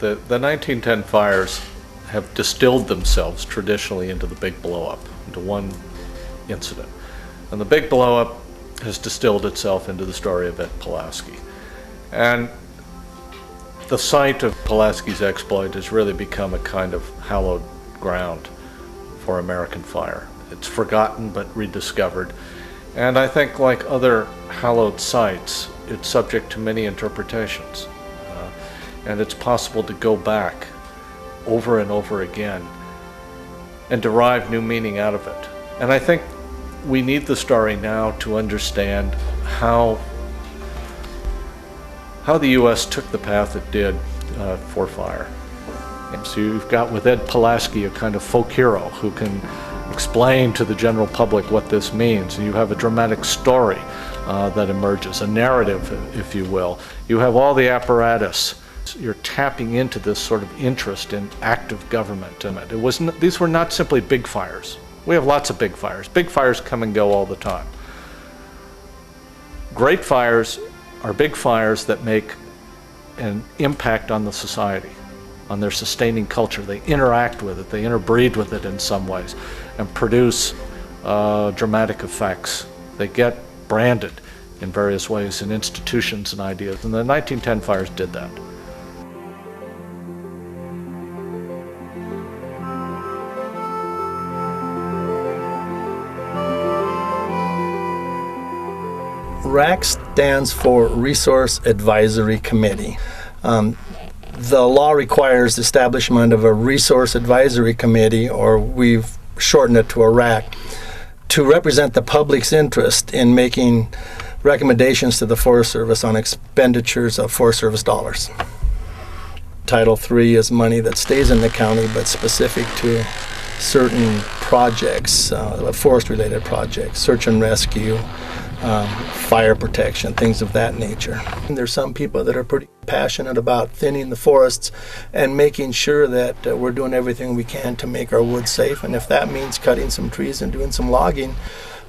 The 1910 fires have distilled themselves traditionally into the big blow-up, into one incident. And the big blow-up has distilled itself into the story of Ed Pulaski. And the site of Pulaski's exploit has really become a kind of hallowed ground for American fire. It's forgotten but rediscovered. And I think, like other hallowed sites, it's subject to many interpretations. And it's possible to go back over and over again and derive new meaning out of it. And I think we need the story now to understand how the U.S. took the path it did for fire. And so you've got with Ed Pulaski a kind of folk hero who can explain to the general public what this means. And you have a dramatic story that emerges, a narrative, if you will. You have all the apparatus. You're tapping into this sort of interest in active government. These were not simply big fires. We have lots of big fires. Big fires come and go all the time. Great fires are big fires that make an impact on the society, on their sustaining culture. They interact with it, they interbreed with it in some ways, and produce dramatic effects. They get branded in various ways in institutions and ideas, and the 1910 fires did that. RAC stands for Resource Advisory Committee. The law requires the establishment of a Resource Advisory Committee, or we've shortened it to a RAC, to represent the public's interest in making recommendations to the Forest Service on expenditures of Forest Service dollars. Title III is money that stays in the county but specific to certain projects, forest-related projects, search and rescue, fire protection, things of that nature. And there's some people that are pretty passionate about thinning the forests and making sure that we're doing everything we can to make our woods safe. And if that means cutting some trees and doing some logging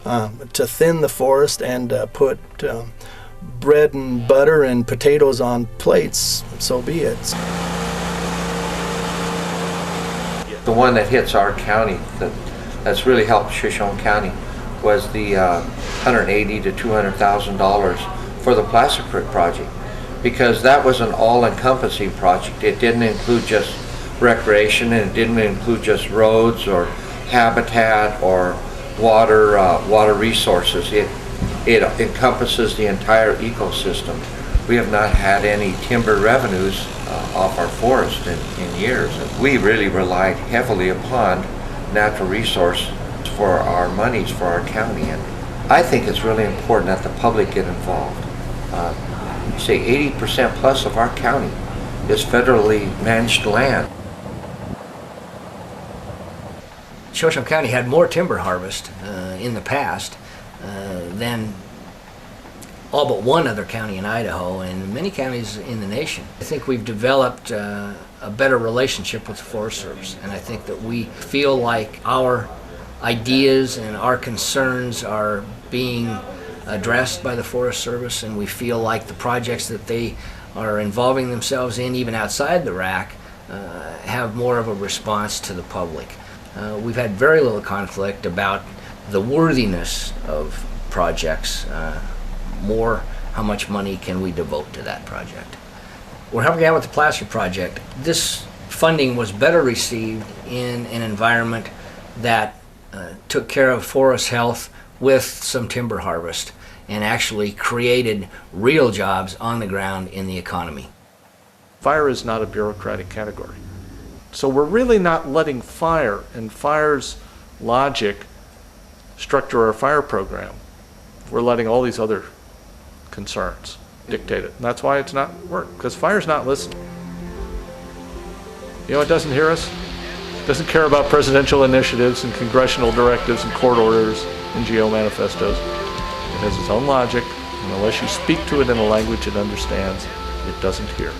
to thin the forest and put bread and butter and potatoes on plates, so be it. The one that hits our county that's really helped Shoshone County was the $180,000 to $200,000 for the Placer Creek project, because that was an all-encompassing project. It didn't include just recreation, and it didn't include just roads or habitat or water resources. It encompasses the entire ecosystem. We have not had any timber revenues off our forest in years. And we really relied heavily upon natural resource for our monies for our county, and I think it's really important that the public get involved. Say 80% plus of our county is federally managed land. Shoshone County had more timber harvest in the past than all but one other county in Idaho and many counties in the nation. I think we've developed a better relationship with the Forest Service, and I think that we feel like our ideas and our concerns are being addressed by the Forest Service, and we feel like the projects that they are involving themselves in, even outside the RAC, have more of a response to the public. We've had very little conflict about the worthiness of projects, more how much money can we devote to that project. We're helping out with the Placer project. This funding was better received in an environment that took care of forest health with some timber harvest and actually created real jobs on the ground in the economy. Fire is not a bureaucratic category. So we're really not letting fire and fire's logic structure our fire program. We're letting all these other concerns dictate it. And that's why it's not work, because fire's not listening. You know, it doesn't hear us. It doesn't care about presidential initiatives and congressional directives and court orders, NGO manifestos. It has its own logic, and unless you speak to it in a language it understands, it doesn't hear.